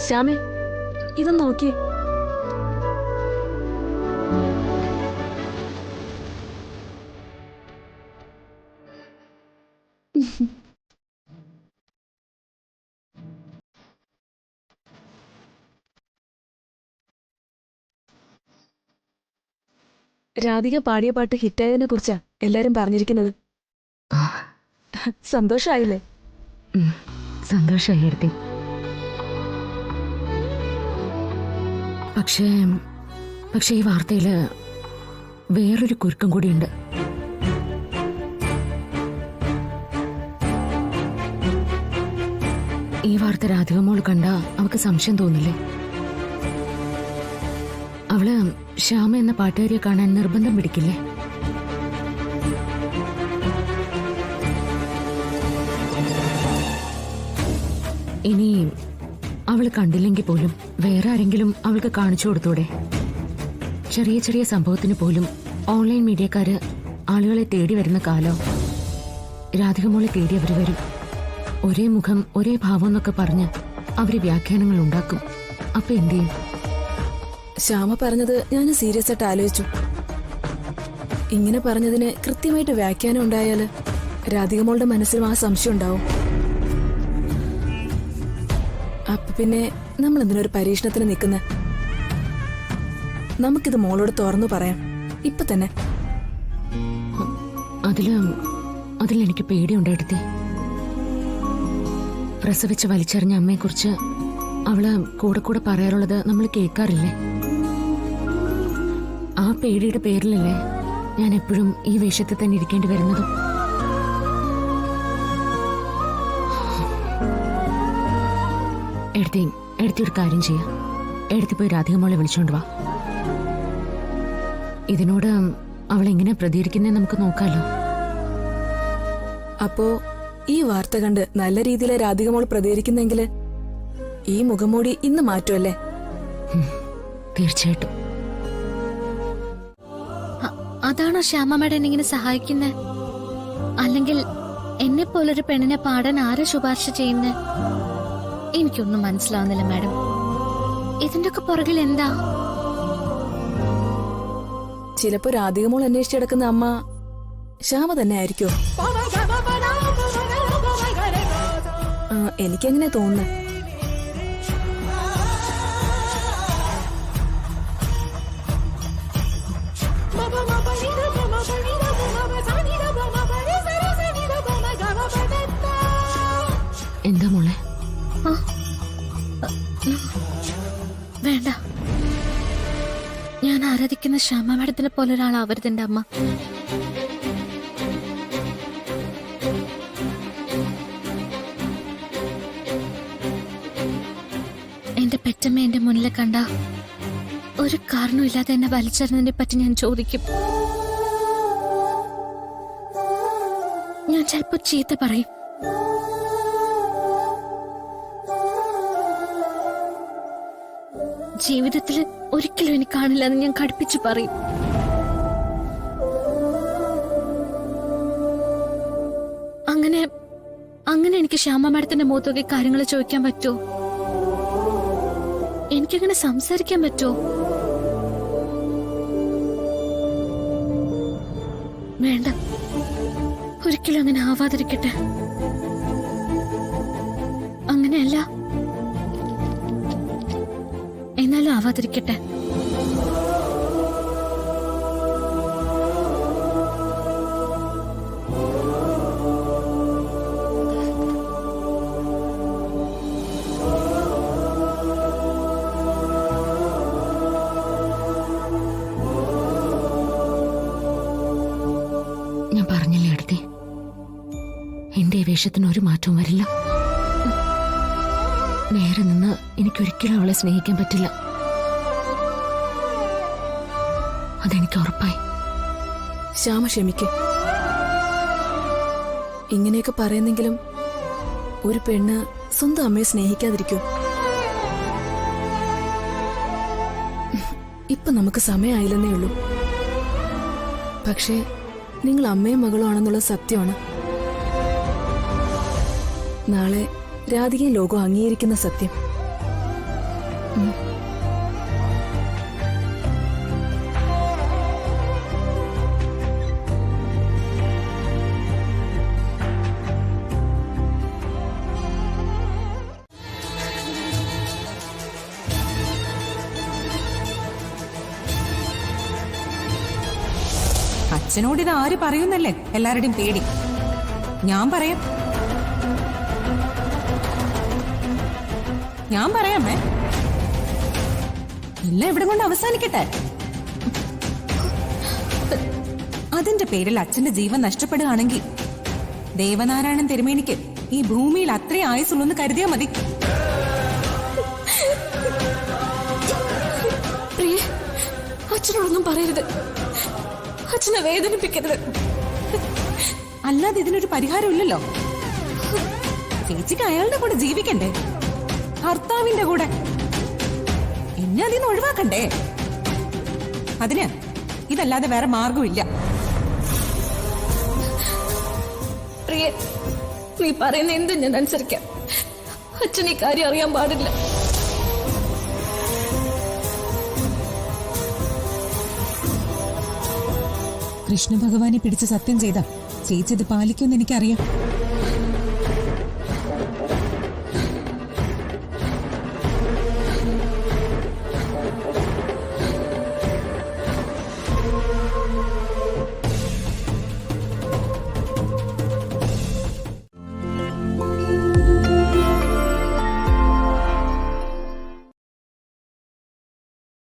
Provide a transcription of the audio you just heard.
ശ്യാമേ, ഇതൊന്ന് നോക്കിയേ. രാധിക പാടിയ പാട്ട് ഹിറ്റായതിനെ കുറിച്ചാ എല്ലാരും പറഞ്ഞിരിക്കുന്നത്. സന്തോഷായില്ലേ? സന്തോഷായി. പക്ഷേ ഈ വാർത്തയില് വേറൊരു കുരുക്കം കൂടിയുണ്ട്. ഈ വാർത്ത രാധിക മോൾ കണ്ട അവൾക്ക് സംശയം തോന്നില്ലേ? അവള് ശ്യാമ എന്ന പാട്ടുകാരിയെ കാണാൻ നിർബന്ധം പിടിക്കില്ലേ? ഇനി അവള് കണ്ടില്ലെങ്കിൽ പോലും വേറെ ആരെങ്കിലും അവൾക്ക് കാണിച്ചു കൊടുത്തൂടെ? ചെറിയ ചെറിയ സംഭവത്തിന് പോലും ഓൺലൈൻ മീഡിയക്കാര് ആളുകളെ തേടി വരുന്ന കാലം. രാധിക മോളെ തേടി അവര് വരും. ഒരേ മുഖം ഒരേ ഭാവം എന്നൊക്കെ പറഞ്ഞ് അവര് വ്യാഖ്യാനങ്ങൾ ഉണ്ടാക്കും. അപ്പൊ എന്ത് ചെയ്യും? ശ്യാമ പറഞ്ഞത് ഞാൻ സീരിയസ് ആയിട്ട് ആലോചിച്ചു. ഇങ്ങനെ പറഞ്ഞതിന് കൃത്യമായിട്ട് വ്യാഖ്യാനം ഉണ്ടായാല് രാധിക മോളുടെ മനസ്സിലും ആ സംശയം ഉണ്ടാവും. അപ്പൊ പിന്നെ നമ്മൾ എന്തിനൊരു പരീക്ഷണത്തിന് നിൽക്കുന്ന? നമുക്കിത് മോളോട് തുറന്നു പറയാം ഇപ്പൊ തന്നെ. അതിലെനിക്ക് പേടിയുണ്ടെടുത്തി. പ്രസവിച്ച് വലിച്ചെറിഞ്ഞ അമ്മയെക്കുറിച്ച് അവള് കൂടെ കൂടെ പറയാറുള്ളത് നമ്മൾ കേൾക്കാറില്ലേ? ആ പേടിയുടെ പേരിലല്ലേ ഞാൻ എപ്പോഴും ഈ വേഷത്തിൽ തന്നെ ഇരിക്കേണ്ടി വരുന്നതും. എടുത്തി ഒരു കാര്യം ചെയ്യാം. എടുത്തി പോയി രാധിക മോളെ വിളിച്ചോണ്ട് വാ. ഇതിനോട് അവൾ എങ്ങനെ പ്രതികരിക്കുന്നേ നമുക്ക് നോക്കാലോ. അപ്പോ ഈ വാർത്ത കണ്ട് നല്ല രീതിയിൽ രാധിക മോൾ പ്രതികരിക്കുന്നെങ്കില് ഈ മുഖംമൂടി ഇന്ന് മാറ്റുമല്ലേ? തീർച്ചയായിട്ടും. അതാണോ ശ്യാമ മേഡം ഇങ്ങനെ സഹായിക്കുന്നത്? അല്ലെങ്കിൽ എന്നെ പോലൊരു പെണ്ണിനെ പാടാൻ ആരെ ശുപാർശ ചെയ്യുന്നേ? എനിക്കൊന്നും മനസ്സിലാവുന്നില്ല മാഡം. ഇതിന്റെ ഒക്കെ പുറകിൽ എന്താ? ചിലപ്പോ രാധിക മോൾ അന്വേഷിച്ചെടുക്കുന്ന അമ്മ ശ്യാമ തന്നെ ആയിരിക്കോ? എനിക്കെങ്ങനെ തോന്നുന്നു. എന്താ മോളെ? വേണ്ട, ഞാൻ ആരാധിക്കുന്ന ശ്യാമ മാഡത്തിനെ പോലെ ഒരാളാവരുത് എന്റെ അമ്മ. എന്റെ പെറ്റമ്മ എന്റെ മുന്നിൽ കണ്ട ഒരു കാരണമില്ലാതെ എന്നെ വലിച്ചെറിഞ്ഞതിനെ പറ്റി ഞാൻ ചോദിക്കും. ഞാൻ ചിലപ്പോ ചീത്ത പറയും. ജീവിതത്തിൽ ഒരിക്കലും എനിക്ക് കാണില്ല എന്ന് ഞാൻ കടുപ്പിച്ചു പറയും. അങ്ങനെ എനിക്ക് ശ്യാമ മാഡത്തിന്റെ മുഖത്തൊക്കെ കാര്യങ്ങൾ ചോദിക്കാൻ പറ്റുമോ? എനിക്കങ്ങനെ സംസാരിക്കാൻ പറ്റുമോ? വേണ്ട, ഒരിക്കലും അങ്ങനെ ആവാതിരിക്കട്ടെ. അങ്ങനെയല്ല, എന്നാലും ആവാതിരിക്കട്ടെ. ഞാൻ പറഞ്ഞില്ലേ അടുത്തി, എന്റെ ഈ വേഷത്തിന് ഒരു മാറ്റവും വരില്ല. നേരെ നിന്ന് എനിക്കൊരിക്കലും അവളെ സ്നേഹിക്കാൻ പറ്റില്ല. അതെനിക്ക് ഉറപ്പായി. ശ്യാമ ക്ഷമിക്കും. ഇങ്ങനെയൊക്കെ പറയുന്നെങ്കിലും ഒരു പെണ്ണ് സ്വന്തം അമ്മയെ സ്നേഹിക്കാതിരിക്കും? ഇപ്പൊ നമുക്ക് സമയമായില്ലെന്നേ ഉള്ളൂ. പക്ഷേ നിങ്ങൾ അമ്മയും മകളും ആണെന്നുള്ള സത്യമാണ്. നാളെ രാധികയും ലോകം അംഗീകരിക്കുന്ന സത്യം. അച്ഛനോട് ഇത് ആര് പറയുന്നല്ലേ എല്ലാവരുടെയും പേടി. ഞാൻ പറയാമേ, എല്ലാം ഇവിടെ കൊണ്ട് അവസാനിക്കട്ടെ. അതിന്റെ പേരിൽ അച്ഛന്റെ ജീവൻ നഷ്ടപ്പെടുകയാണെങ്കിൽ ദേവനാരായണൻ തിരുമേനിക്ക് ഈ ഭൂമിയിൽ അത്രയും ആയുസുള്ളൂ കരുതിയാ മതി. പ്രിയ, അച്ഛനോടൊന്നും പറയരുത്. അച്ഛനെ വേദനിപ്പിക്കരുത്. അല്ലാതെ ഇതിനൊരു പരിഹാരമില്ലല്ലോ. ചേച്ചിക്ക് അയാളുടെ കൂടെ ജീവിക്കണ്ടേ, ഭർത്താവിന്റെ കൂടെ. എന്നെ അതിന്ന് ഒഴിവാക്കണ്ടേ? അതിന് ഇതല്ലാതെ വേറെ മാർഗമില്ല. പ്രിയ, നീ പറയുന്ന എന്തും ഞാൻ അനുസരിക്കാം. അച്ഛൻ ഈ കാര്യം അറിയാൻ പാടില്ല. കൃഷ്ണ ഭഗവാനെ പിടിച്ച് സത്യം ചെയ്ത ചേച്ചി ഇത് പാലിക്കുമെന്ന് എനിക്കറിയാം.